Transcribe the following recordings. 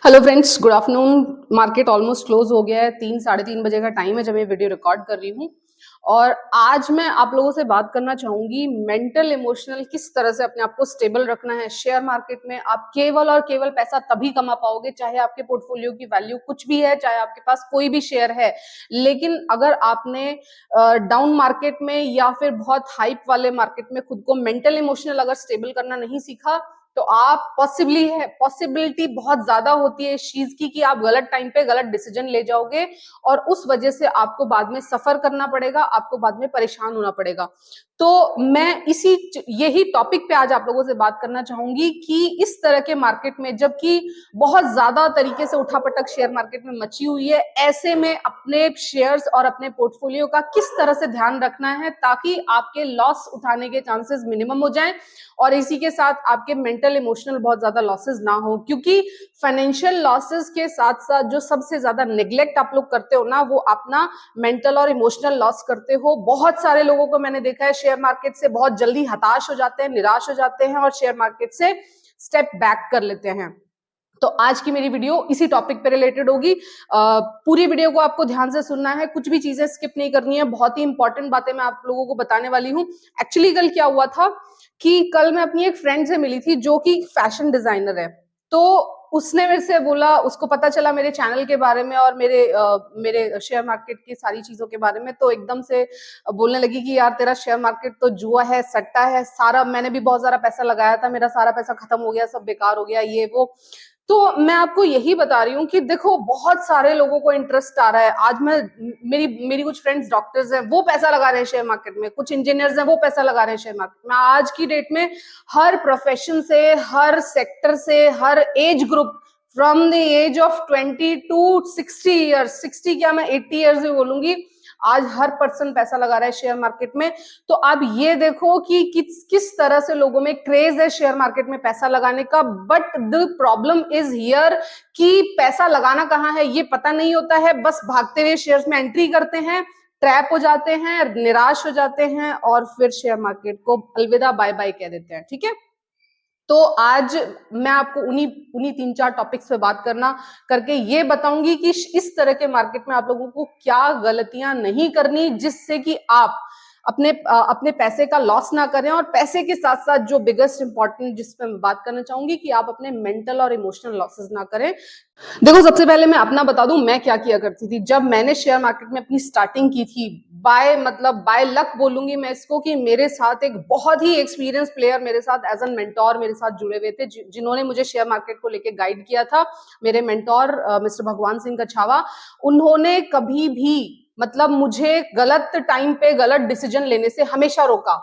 Hello friends, good afternoon. Market almost close हो गया है। 3 साढ़े 3 बजे का टाइम है जब मैं वीडियो रिकॉर्ड कर रही हूँ। और आज मैं आप लोगों से बात करना चाहूंगी मेंटल इमोशनल किस तरह से अपने आप को स्टेबल रखना है। शेयर मार्केट में आप केवल और केवल पैसा तभी कमा पाओगे चाहे आपके पोर्टफोलियो की वैल्यू कुछ भी है, चाहे आपके पास कोई भी शेयर है। लेकिन अगर आपने डाउन मार्केट में या फिर बहुत हाइप वाले मार्केट में खुद को मेंटल इमोशनल अगर स्टेबल करना नहीं सीखा तो आप पॉसिबिलिटी बहुत ज्यादा होती है इस चीज की कि आप गलत टाइम पे गलत डिसीजन ले जाओगे और उस वजह से आपको बाद में सफर करना पड़ेगा, आपको बाद में परेशान होना पड़ेगा। तो मैं यही टॉपिक पे आज आप लोगों से बात करना चाहूंगी कि इस तरह के मार्केट में जबकि बहुत ज्यादा तरीके से उठापटक शेयर मार्केट में मची हुई है, ऐसे में अपने शेयर्स और अपने पोर्टफोलियो का किस तरह से ध्यान रखना है ताकि आपके लॉस उठाने के चांसेस मिनिमम हो जाएं और इसी के साथ आपके मेंटल इमोशनल बहुत ज्यादा लॉसेस ना हो। क्योंकि फाइनेंशियल लॉसेस के साथ साथ जो सबसे ज्यादा नेग्लेक्ट आप लोग करते हो ना, वो अपना मेंटल और इमोशनल लॉस करते हो। बहुत सारे लोगों को मैंने देखा है शेयर मार्केट से बहुत जल्दी हताश हो जाते हैं, निराश हो जाते हैं और शेयर मार्केट से स्टेप बैक कर लेते हैं। तो आज की मेरी वीडियो इसी टॉपिक पे रिलेटेड होगी। पूरी वीडियो को आपको ध्यान से सुनना है, कुछ भी चीजें स्किप नहीं करनी है। बहुत ही इंपॉर्टेंट बातें मैं आप लोगों को बताने वाली हूँ। एक्चुअली कल क्या हुआ था कि कल मैं अपनी एक फ्रेंड से मिली थी जो कि फैशन डिजाइनर है। तो उसने मेरे से बोला, उसको पता चला मेरे चैनल के बारे में और मेरे शेयर मार्केट की सारी चीजों के बारे में। तो एकदम से बोलने लगी कि यार तेरा शेयर मार्केट तो जुआ है, सट्टा है, सारा मैंने भी बहुत सारा पैसा लगाया था, मेरा सारा पैसा खत्म हो गया, सब बेकार हो गया, ये वो। तो मैं आपको यही बता रही हूँ कि देखो बहुत सारे लोगों को इंटरेस्ट आ रहा है। आज मैं मेरी मेरी कुछ फ्रेंड्स डॉक्टर्स हैं, वो पैसा लगा रहे हैं शेयर मार्केट में, कुछ इंजीनियर्स हैं, वो पैसा लगा रहे हैं शेयर मार्केट में। आज की डेट में हर प्रोफेशन से, हर सेक्टर से, हर age group, from the age of 20 to 60 years, 60 क्या मैं 80 ईयर्स भी बोलूंगी, आज हर पर्सन पैसा लगा रहा है शेयर मार्केट में। तो आप ये देखो कि किस तरह से लोगों में क्रेज है शेयर मार्केट में पैसा लगाने का। But the problem is here कि पैसा लगाना कहाँ है ये पता नहीं होता है, बस भागते हुए शेयर्स में एंट्री करते हैं, ट्रैप हो जाते हैं, निराश हो जाते हैं और फिर शेयर मार्केट को अलविदा बाय बाय कह देते हैं। ठीक है, तो आज मैं आपको उन्हीं उन्हीं 3-4 टॉपिक्स पे बात करके ये बताऊंगी कि इस तरह के मार्केट में आप लोगों को क्या गलतियां नहीं करनी जिससे कि आप अपने पैसे का लॉस ना करें। और पैसे के साथ साथ जो बिगेस्ट इंपॉर्टेंट जिस पे मैं बात करना चाहूंगी कि आप अपने मेंटल और इमोशनल लॉसेस ना करें। देखो सबसे पहले मैं अपना बता दूं मैं क्या किया करती थी जब मैंने शेयर मार्केट में अपनी स्टार्टिंग की थी। बाय लक बोलूंगी मैं इसको कि मेरे साथ एक बहुत ही एक्सपीरियंस प्लेयर मेरे साथ एज एन मेंटोर मेरे साथ जुड़े हुए थे, जिन्होंने मुझे शेयर मार्केट को लेके गाइड किया था। मेरे मेंटोर मिस्टर भगवान सिंह कछावा, उन्होंने कभी भी मुझे गलत टाइम पे गलत डिसीजन लेने से हमेशा रोका।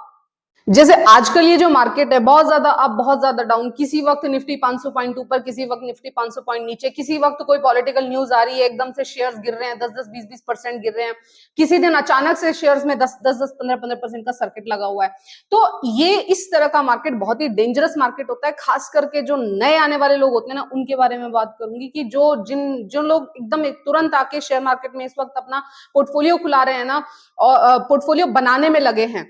जैसे आजकल ये जो मार्केट है बहुत ज्यादा डाउन, किसी वक्त निफ्टी 500 पॉइंट ऊपर, किसी वक्त निफ्टी 500 पॉइंट नीचे, किसी वक्त कोई पॉलिटिकल न्यूज आ रही है एकदम से शेयर्स गिर रहे हैं, 10-10 20-20% गिर रहे हैं, किसी दिन अचानक से शेयर्स में 10-10 15-15% का सर्किट लगा हुआ है। तो ये इस तरह का मार्केट बहुत ही डेंजरस मार्केट होता है। खास करके जो नए आने वाले लोग होते हैं ना, उनके बारे में बात करूंगी कि जो लोग एकदम तुरंत आके शेयर मार्केट में इस वक्त अपना पोर्टफोलियो खुला रहे हैं ना, और पोर्टफोलियो बनाने में लगे हैं,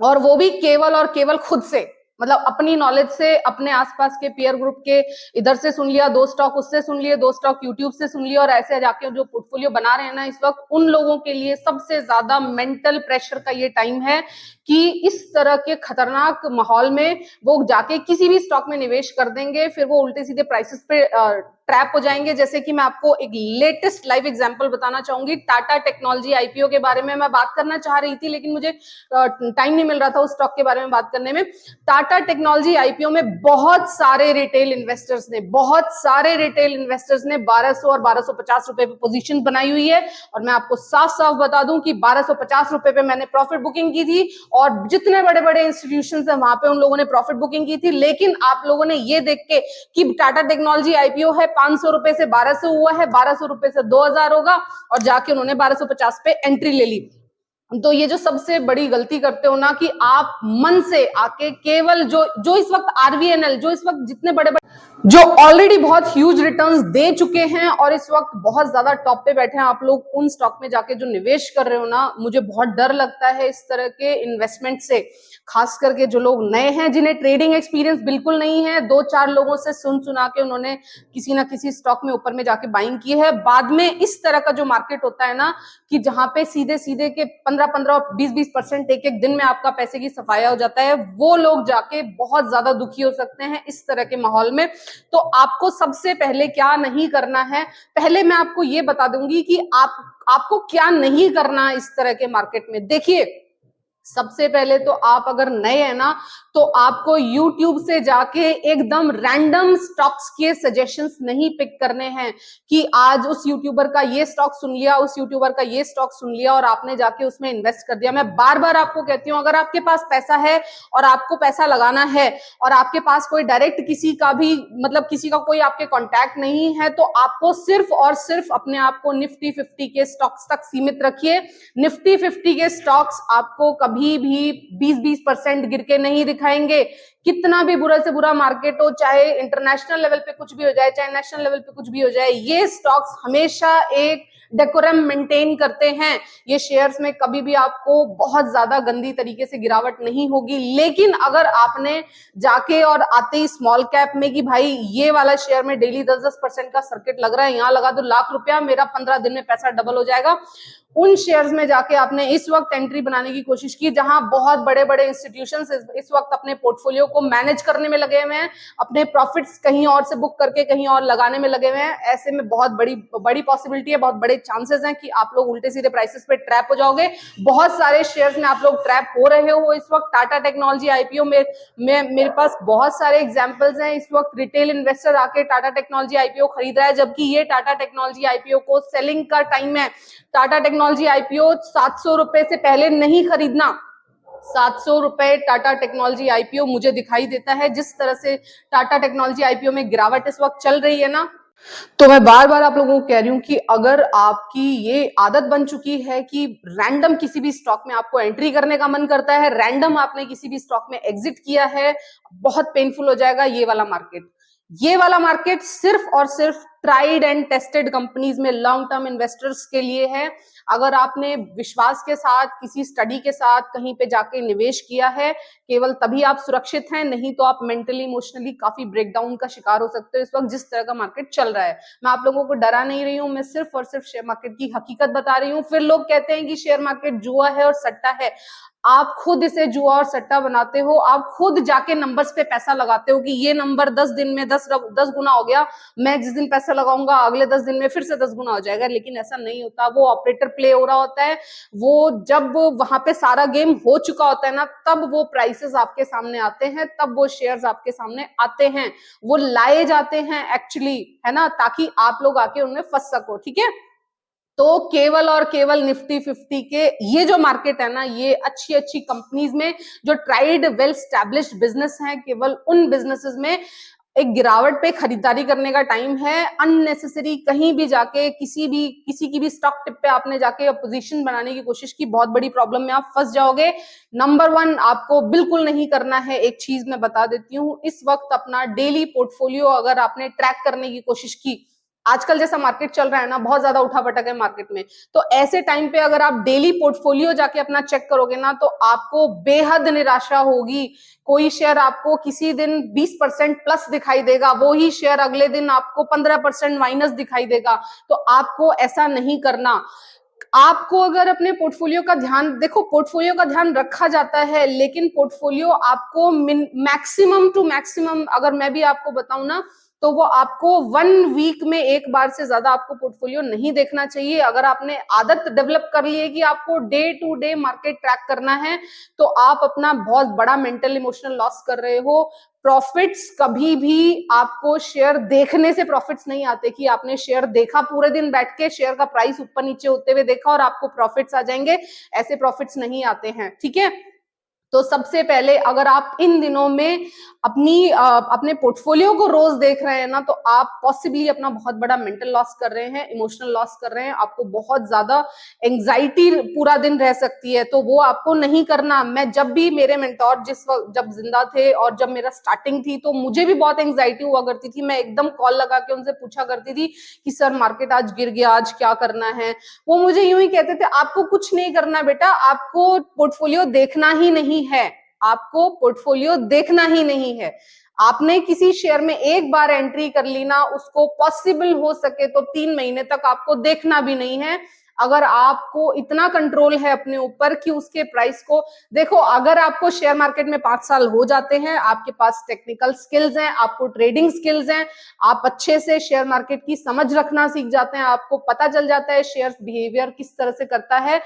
और वो भी केवल और केवल खुद से, अपनी नॉलेज से, अपने आसपास के पीयर ग्रुप के इधर से सुन लिया 2 स्टॉक, उससे सुन लिए 2 स्टॉक, यूट्यूब से सुन लिया, और ऐसे जाके जो पोर्टफोलियो बना रहे हैं ना इस वक्त, उन लोगों के लिए सबसे ज्यादा मेंटल प्रेशर का ये टाइम है कि इस तरह के खतरनाक माहौल में वो जाके किसी भी स्टॉक में निवेश कर देंगे, फिर वो उल्टे सीधे प्राइसेस पे ट्रैप हो जाएंगे। जैसे कि मैं आपको एक लेटेस्ट लाइव एग्जांपल बताना चाहूंगी। टाटा टेक्नोलॉजी आईपीओ के बारे में मैं बात करना चाह रही थी, लेकिन मुझे टाइम नहीं मिल रहा था उस स्टॉक के बारे में बात करने में। टाटा टेक्नोलॉजी आईपीओ में बहुत सारे रिटेल इन्वेस्टर्स ने 1200 और 1250 रुपए पे पोजीशन बनाई हुई है, और मैं आपको साफ साफ बता दूं कि 1250 रुपए पे मैंने प्रॉफिट बुकिंग की थी, और जितने बड़े बड़े इंस्टीट्यूशंस हैं वहां पे उन लोगों ने प्रॉफिट बुकिंग की थी। लेकिन आप लोगों ने ये देख के कि टाटा टेक्नोलॉजी आईपीओ है, 500 रुपए से 1200 हुआ है, 1200 रुपए से 2000 होगा, और जाके उन्होंने 1250 पे एंट्री ले ली। तो ये जो सबसे बड़ी गलती करते हो ना कि आप मन से आके केवल जो इस वक्त आरवीएनएल, जो इस वक्त जितने बड़े बड़े जो ऑलरेडी बहुत ह्यूज रिटर्न्स दे चुके हैं और इस वक्त बहुत ज्यादा टॉप पे बैठे हैं, आप लोग उन स्टॉक में जाके जो निवेश कर रहे हो ना, मुझे बहुत डर लगता है इस तरह के इन्वेस्टमेंट से। खास करके जो लोग नए हैं, जिन्हें ट्रेडिंग एक्सपीरियंस बिल्कुल नहीं है, 2-4 लोगों से सुन सुना के उन्होंने किसी ना किसी स्टॉक में ऊपर में जाके बाइंग की है, बाद में इस तरह का जो मार्केट होता है ना कि जहां पे सीधे सीधे के 15-15 20-20% एक एक दिन में आपका पैसे की सफाया हो जाता है, वो लोग जाके बहुत ज्यादा दुखी हो सकते हैं इस तरह के माहौल में। तो आपको सबसे पहले क्या नहीं करना है, पहले मैं आपको ये बता दूंगी कि आपको क्या नहीं करना इस तरह के मार्केट में। देखिए, सबसे पहले तो आप अगर नए हैं ना, तो आपको YouTube से जाके एकदम रैंडम स्टॉक्स के सजेशंस नहीं पिक करने हैं कि आज उस यूट्यूबर का ये स्टॉक सुन लिया, उस यूट्यूबर का ये स्टॉक सुन लिया और आपने जाके उसमें इन्वेस्ट कर दिया। मैं बार बार आपको कहती हूं, अगर आपके पास पैसा है और आपको पैसा लगाना है और आपके पास कोई डायरेक्ट किसी का भी मतलब किसी का कोई आपके कॉन्टैक्ट नहीं है, तो आपको सिर्फ और सिर्फ अपने आप को निफ्टी 50 के स्टॉक्स तक सीमित रखिए। निफ्टी 50 के स्टॉक्स आपको कभी भी 20-20% गिर के नहीं दिखाएंगे। कितना भी बुरा से बुरा मार्केट हो, चाहे इंटरनेशनल लेवल पे कुछ भी हो जाए, चाहे नेशनल लेवल पे कुछ भी हो जाए, ये स्टॉक्स हमेशा एक डेकोरम मेंटेन करते हैं। ये शेयर्स में कभी भी आपको बहुत ज्यादा गंदी तरीके से गिरावट नहीं होगी। लेकिन अगर आपने जाके और आते ही स्मॉल कैप में कि भाई ये वाला शेयर में डेली 10-10% का सर्किट लग रहा है, यहां लगा दो ₹1,00,000, मेरा 15 दिन में पैसा डबल हो जाएगा, उन शेयर्स में जाके आपने इस वक्त एंट्री बनाने की कोशिश की, जहां बहुत बड़े बड़े इंस्टीट्यूशंस इस वक्त अपने पोर्टफोलियो को मैनेज करने में लगे हुए हैं, अपने प्रॉफिट्स कहीं और से बुक करके कहीं और लगाने में लगे हुए हैं। ऐसे में बहुत बड़ी पॉसिबिलिटी है, बहुत बड़े चांसेस हैं कि आप लोग उल्टे सीधे प्राइसेस पे ट्रैप हो जाओगे। बहुत सारे शेयर्स में आप लोग ट्रैप हो रहे हो इस वक्त। टाटा टेक्नोलॉजी आईपीओ में मेरे पास बहुत सारे एग्जांपल्स हैं। इस वक्त रिटेल इन्वेस्टर आके टाटा टेक्नोलॉजी आईपीओ खरीद रहा है, जबकि ये टाटा टेक्नोलॉजी आईपीओ को सेलिंग का टाइम है। टाटा टेक्नोलॉजी आईपीओ 700 रुपए से पहले नहीं खरीदना। 700 रुपए टाटा टेक्नोलॉजी आईपीओ मुझे दिखाई देता है, जिस तरह से टाटा टेक्नोलॉजी आईपीओ में गिरावट इस वक्त चल रही है ना, तो मैं बार बार आप लोगों को कह रही हूं कि अगर आपकी ये आदत बन चुकी है कि रैंडम किसी भी स्टॉक में आपको एंट्री करने का मन करता है, रैंडम आपने किसी भी स्टॉक में एग्जिट किया है, बहुत पेनफुल हो जाएगा ये वाला मार्केट। ये वाला मार्केट सिर्फ और सिर्फ ट्राइड एंड टेस्टेड कंपनीज में लॉन्ग टर्म इन्वेस्टर्स के लिए है। अगर आपने विश्वास के साथ किसी स्टडी के साथ कहीं पे जाके निवेश किया है, केवल तभी आप सुरक्षित हैं, नहीं तो आप मेंटली इमोशनली काफी ब्रेकडाउन का शिकार हो सकते हो इस वक्त जिस तरह का मार्केट चल रहा है। मैं आप लोगों को डरा नहीं रही हूं, मैं सिर्फ और सिर्फ शेयर मार्केट की हकीकत बता रही हूं। फिर लोग कहते हैं कि शेयर मार्केट जुआ है और सट्टा है। आप खुद इसे जुआ और सट्टा बनाते हो, आप खुद जाके नंबर्स पे पैसा लगाते हो कि ये नंबर 10 दिन में 10 गुना हो गया, मैं जिस दिन पैसा लगाऊंगा अगले 10 दिन में फिर से 10 गुना हो जाएगा। लेकिन ऐसा नहीं होता, वो ऑपरेटर प्ले हो रहा होता है। वो जब वहां पे सारा गेम हो चुका होता है ना, तब वो प्राइसेस आपके सामने आते हैं, तब वो शेयर्स आपके सामने आते हैं, वो लाए जाते हैं एक्चुअली, है ना, ताकि आप लोग आके उनमें फंस सको। ठीक है, तो केवल और केवल निफ्टी 50 के ये जो मार्केट है ना, ये अच्छी अच्छी कंपनीज में जो ट्राइड वेल स्टैब्लिश्ड बिजनेस है, केवल उन बिजनेसेस में एक गिरावट पे खरीदारी करने का टाइम है। अननेसेसरी कहीं भी जाके किसी की भी स्टॉक टिप पे आपने जाके पोजीशन बनाने की कोशिश की, बहुत बड़ी प्रॉब्लम में आप फंस जाओगे। नंबर 1 आपको बिल्कुल नहीं करना है, एक चीज मैं बता देती हूँ, इस वक्त अपना डेली पोर्टफोलियो अगर आपने ट्रैक करने की कोशिश की, आजकल जैसा मार्केट चल रहा है ना, बहुत ज्यादा उठापटक है मार्केट में, तो ऐसे टाइम पे अगर आप डेली पोर्टफोलियो जाके अपना चेक करोगे ना, तो आपको बेहद निराशा होगी। कोई शेयर आपको किसी दिन 20% प्लस दिखाई देगा, वो ही शेयर अगले दिन आपको 15% माइनस दिखाई देगा। तो आपको ऐसा नहीं करना। आपको अगर अपने पोर्टफोलियो का ध्यान, देखो पोर्टफोलियो का ध्यान रखा जाता है, लेकिन पोर्टफोलियो आपको मैक्सिमम टू मैक्सिमम, अगर मैं भी आपको बताऊं ना, तो वो आपको 1 वीक में एक बार से ज्यादा आपको पोर्टफोलियो नहीं देखना चाहिए। अगर आपने आदत डेवलप कर ली है कि आपको day to day market track करना है, तो आप अपना बहुत बड़ा मेंटल इमोशनल लॉस कर रहे हो। प्रॉफिट्स कभी भी आपको शेयर देखने से प्रॉफिट्स नहीं आते कि आपने शेयर देखा, पूरे दिन बैठ के शेयर का प्राइस ऊपर नीचे होते हुए देखा और आपको प्रॉफिट्स आ जाएंगे, ऐसे प्रॉफिट्स नहीं आते हैं। ठीक है, तो सबसे पहले अगर आप इन दिनों में अपने पोर्टफोलियो को रोज देख रहे हैं ना, तो आप पॉसिबली अपना बहुत बड़ा मेंटल लॉस कर रहे हैं, इमोशनल लॉस कर रहे हैं, आपको बहुत ज्यादा एंग्जाइटी पूरा दिन रह सकती है, तो वो आपको नहीं करना। मैं जब भी मेरे मेंटोर जिस वक्त जब जिंदा थे और जब मेरा स्टार्टिंग थी, तो मुझे भी बहुत एंग्जाइटी हुआ करती थी। मैं एकदम कॉल लगा के उनसे पूछा करती थी कि सर मार्केट आज गिर गया, आज क्या करना है। वो मुझे यूं ही कहते थे, आपको कुछ नहीं करना बेटा, आपको पोर्टफोलियो देखना ही नहीं है, आपको पोर्टफोलियो देखना ही नहीं है। आपने किसी शेयर में एक बार एंट्री कर ली ना, उसको पॉसिबल हो सके तो 3 महीने तक आपको देखना भी नहीं है। अगर आपको इतना कंट्रोल है अपने ऊपर कि उसके प्राइस को देखो, अगर आपको शेयर मार्केट में 5 साल हो जाते हैं, आपके पास टेक्निकल स्किल्स हैं, आपको ट्रेडिंग स्किल्स हैं, आप अच्छे से शेयर मार्केट की समझ रखना सीख जाते हैं, आपको पता चल जाता है शेयर बिहेवियर किस तरह से करता है,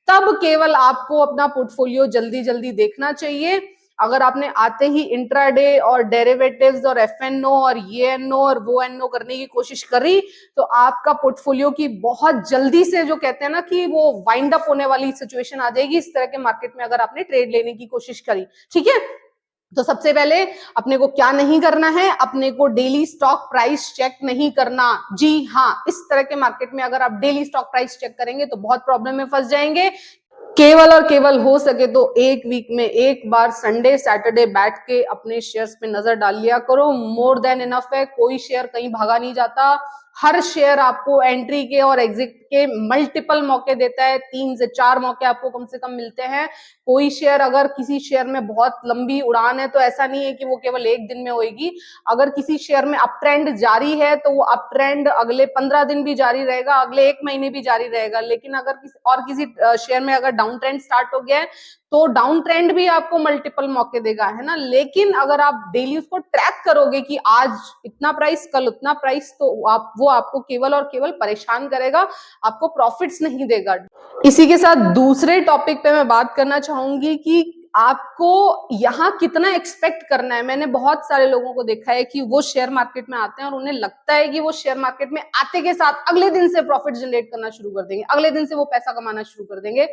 तब केवल आपको अपना पोर्टफोलियो जल्दी जल्दी देखना चाहिए। अगर आपने आते ही इंट्राडे और डेरिवेटिव्स और एफएनओ और ये एनओ और वो एनओ करने की कोशिश करी, तो आपका पोर्टफोलियो की बहुत जल्दी से, जो कहते हैं ना कि वो वाइंड अप होने वाली सिचुएशन आ जाएगी इस तरह के मार्केट में, अगर आपने ट्रेड लेने की कोशिश करी। ठीक है, तो सबसे पहले अपने को क्या नहीं करना है, अपने को डेली स्टॉक प्राइस चेक नहीं करना। जी हाँ, इस तरह के मार्केट में अगर आप डेली स्टॉक प्राइस चेक करेंगे तो बहुत प्रॉब्लम में फंस जाएंगे। केवल और केवल हो सके तो एक वीक में एक बार संडे सैटरडे बैठ के अपने शेयर्स पे नजर डाल लिया करो, मोर देन इनफ है। कोई शेयर कहीं भागा नहीं जाता, हर शेयर आपको एंट्री के और एग्जिट के मल्टीपल मौके देता है, 3 से 4 मौके आपको कम से कम मिलते हैं। कोई शेयर, अगर किसी शेयर में बहुत लंबी उड़ान है तो ऐसा नहीं है कि वो केवल एक दिन में होगी। अगर किसी शेयर में अप ट्रेंड जारी है तो वो अप ट्रेंड अगले 15 दिन भी जारी रहेगा, अगले 1 महीने भी जारी रहेगा। लेकिन अगर किसी शेयर में अगर डाउन ट्रेंड स्टार्ट हो गया है तो डाउन ट्रेंड भी आपको मल्टीपल मौके देगा, है ना। लेकिन अगर आप डेली उसको ट्रैक करोगे कि आज इतना प्राइस, कल उतना प्राइस, तो वो आपको केवल और केवल परेशान करेगा, आपको प्रॉफिट्स नहीं देगा। इसी के साथ दूसरे टॉपिक पे मैं बात करना चाहूंगी कि आपको यहाँ कितना एक्सपेक्ट करना है। मैंने बहुत सारे लोगों को देखा है कि वो शेयर मार्केट में आते हैं और उन्हें लगता है कि वो शेयर मार्केट में आते के साथ अगले दिन से प्रॉफिट जनरेट करना शुरू कर देंगे, अगले दिन से वो पैसा कमाना शुरू कर देंगे,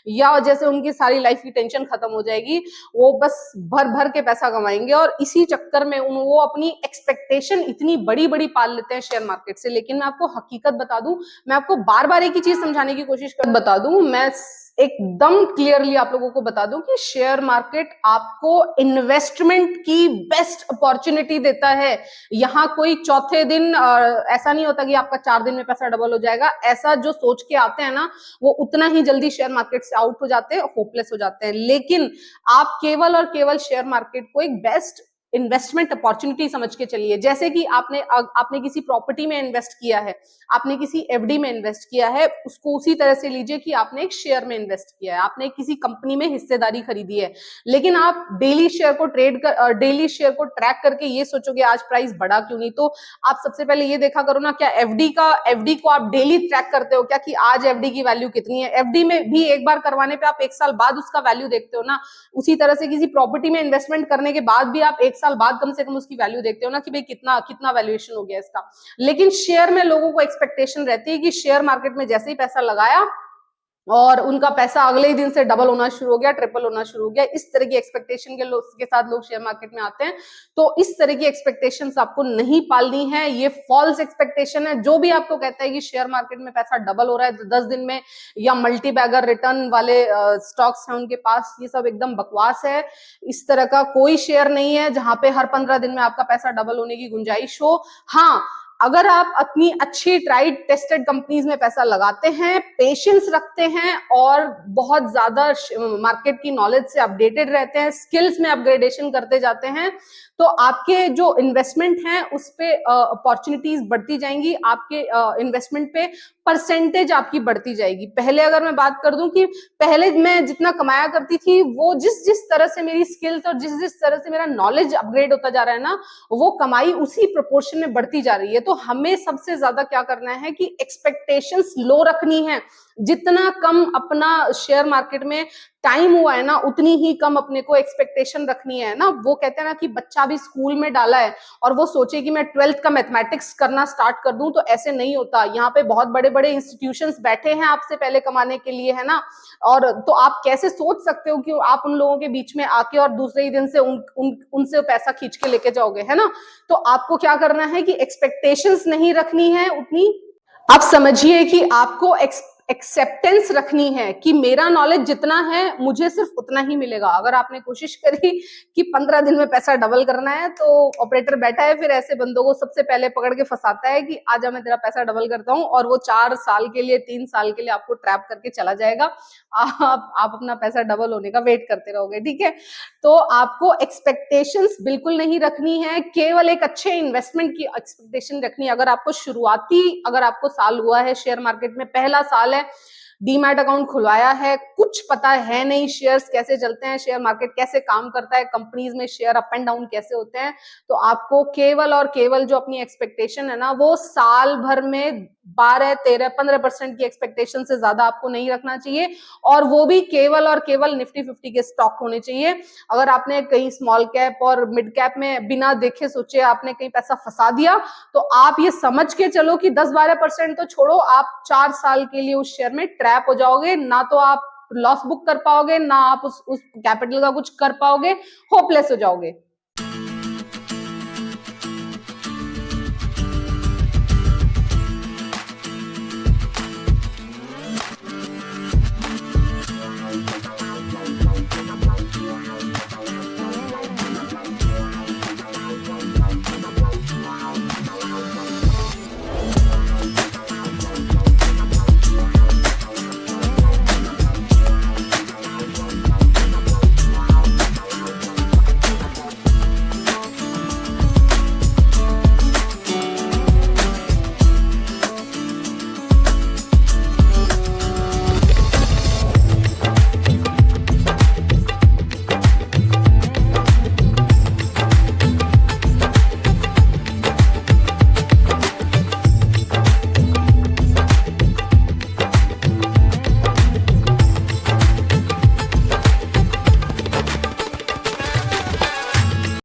या जैसे उनकी सारी लाइफ की टेंशन खत्म हो जाएगी, वो बस भर भर के पैसा कमाएंगे। और इसी चक्कर में वो अपनी एक्सपेक्टेशन इतनी बड़ी बड़ी पाल लेते हैं शेयर मार्केट से। लेकिन मैं आपको हकीकत बता दूं, मैं आपको बार बार एक ही चीज समझाने की कोशिश कर बता दूं, मैं एकदम क्लियरली आप लोगों को बता दूं कि शेयर मार्केट आपको इन्वेस्टमेंट की बेस्ट अपॉर्चुनिटी देता है। यहाँ कोई चौथे दिन ऐसा नहीं होता कि आपका 4 दिन में पैसा डबल हो जाएगा। ऐसा जो सोच के आते हैं ना, वो उतना ही जल्दी शेयर मार्केट से आउट हो जाते हैं, होपलेस हो जाते हैं। लेकिन आप केवल और केवल शेयर मार्केट को एक बेस्ट इन्वेस्टमेंट अपॉर्चुनिटी समझ के चलिए। जैसे कि आपने किसी प्रॉपर्टी में इन्वेस्ट किया है, आपने किसी एफडी में इन्वेस्ट किया है, उसको उसी तरह से लीजिए कि आपने एक शेयर में इन्वेस्ट किया है, आपने किसी कंपनी में हिस्सेदारी खरीदी है। लेकिन आप डेली शेयर को ट्रैक करके ये सोचोगे आज प्राइस बढ़ा क्यों नहीं। तो आप सबसे पहले ये देखा करो ना, क्या एफडी को आप डेली ट्रैक करते हो क्या कि आज एफडी की वैल्यू कितनी है। एफडी में भी एक बार करवाने पे आप 1 साल बाद उसका वैल्यू देखते हो ना। उसी तरह से किसी प्रॉपर्टी में इन्वेस्टमेंट करने के बाद भी आप 1 साल बाद कम से कम उसकी वैल्यू देखते हो ना कि भाई कितना वैल्यूएशन हो गया इसका। लेकिन शेयर में लोगों को एक्सपेक्टेशन रहती है कि शेयर मार्केट में जैसे ही पैसा लगाया और उनका पैसा अगले ही दिन से डबल होना शुरू हो गया, ट्रिपल होना शुरू हो गया। इस तरह की एक्सपेक्टेशन के साथ लोग शेयर मार्केट में आते हैं। तो इस तरह की एक्सपेक्टेशंस आपको नहीं पालनी है, ये फॉल्स एक्सपेक्टेशन है। जो भी आपको कहता है कि शेयर मार्केट में पैसा डबल हो रहा है 10 दिन में, या मल्टी बैगर रिटर्न वाले स्टॉक्स हैं उनके पास, ये सब एकदम बकवास है। इस तरह का कोई शेयर नहीं है जहां पे हर 15 दिन में आपका पैसा डबल होने की गुंजाइश हो। हाँ, अगर आप अपनी अच्छी ट्राइड टेस्टेड कंपनीज में पैसा लगाते हैं, पेशेंस रखते हैं और बहुत ज्यादा मार्केट की नॉलेज से अपडेटेड रहते हैं, स्किल्स में अपग्रेडेशन करते जाते हैं, तो आपके जो इन्वेस्टमेंट हैं उस पे अपॉर्चुनिटीज बढ़ती जाएंगी, आपके इन्वेस्टमेंट पे परसेंटेज आपकी बढ़ती जाएगी। पहले अगर मैं बात कर दूं कि पहले मैं जितना कमाया करती थी, वो जिस तरह से मेरी स्किल्स और जिस तरह से मेरा नॉलेज अपग्रेड होता जा रहा है ना, वो कमाई उसी प्रोपोर्शन में बढ़ती जा रही है। तो तो हमें सबसे ज्यादा क्या करना है कि एक्सपेक्टेशंस लो रखनी है। जितना कम अपना शेयर मार्केट में टाइम हुआ है ना, उतनी ही कम अपने को एक्सपेक्टेशन रखनी है ना। वो कहते हैं ना कि बच्चा भी स्कूल में डाला है और वो सोचे कि मैं 12th का मैथमेटिक्स करना स्टार्ट कर दूं, तो ऐसे नहीं होता। यहाँ पे बहुत बड़े बड़े इंस्टीट्यूशंस बैठे हैं आपसे पहले कमाने के लिए, है ना। और तो आप कैसे सोच सकते हो कि आप उन लोगों के बीच में आके और दूसरे ही दिन से उनसे पैसा खींच के लेके जाओगे, है ना। तो आपको क्या करना है कि एक्सपेक्टेशंस नहीं रखनी है उतनी। आप समझिए कि आपको एक्सेप्टेंस रखनी है कि मेरा नॉलेज जितना है मुझे सिर्फ उतना ही मिलेगा। अगर आपने कोशिश करी कि 15 दिन में पैसा डबल करना है, तो ऑपरेटर बैठा है फिर ऐसे बंदों को सबसे पहले पकड़ के फंसाता है कि आजा मैं तेरा पैसा डबल करता हूं, और वो 4 साल के लिए 3 साल के लिए आपको ट्रैप करके चला जाएगा। आप अपना पैसा डबल होने का वेट करते रहोगे, ठीक है। तो आपको एक्सपेक्टेशंस बिल्कुल नहीं रखनी है, केवल एक अच्छे इन्वेस्टमेंट की एक्सपेक्टेशन रखनी है। अगर आपको अगर आपको साल हुआ है शेयर मार्केट में, पहला साल है, डीमैट अकाउंट खुलवाया है, कुछ पता है नहीं शेयर्स कैसे चलते हैं, शेयर मार्केट कैसे काम करता है, कंपनीज में शेयर अप एंड डाउन कैसे होते हैं, तो आपको केवल और केवल जो अपनी एक्सपेक्टेशन है ना, वो साल भर में 12, 13, 15% की एक्सपेक्टेशन से ज्यादा आपको नहीं रखना चाहिए। और वो भी केवल और केवल निफ्टी 50 के स्टॉक होने चाहिए। अगर आपने कहीं स्मॉल कैप और मिड कैप में बिना देखे सोचे आपने कहीं पैसा फंसा दिया, तो आप ये समझ के चलो कि 10-12% तो छोड़ो, आप 4 साल के लिए उस शेयर में ट्रैप हो जाओगे। ना तो आप लॉस बुक कर पाओगे, ना आप उस कैपिटल का कुछ कर पाओगे, होपलेस हो जाओगे।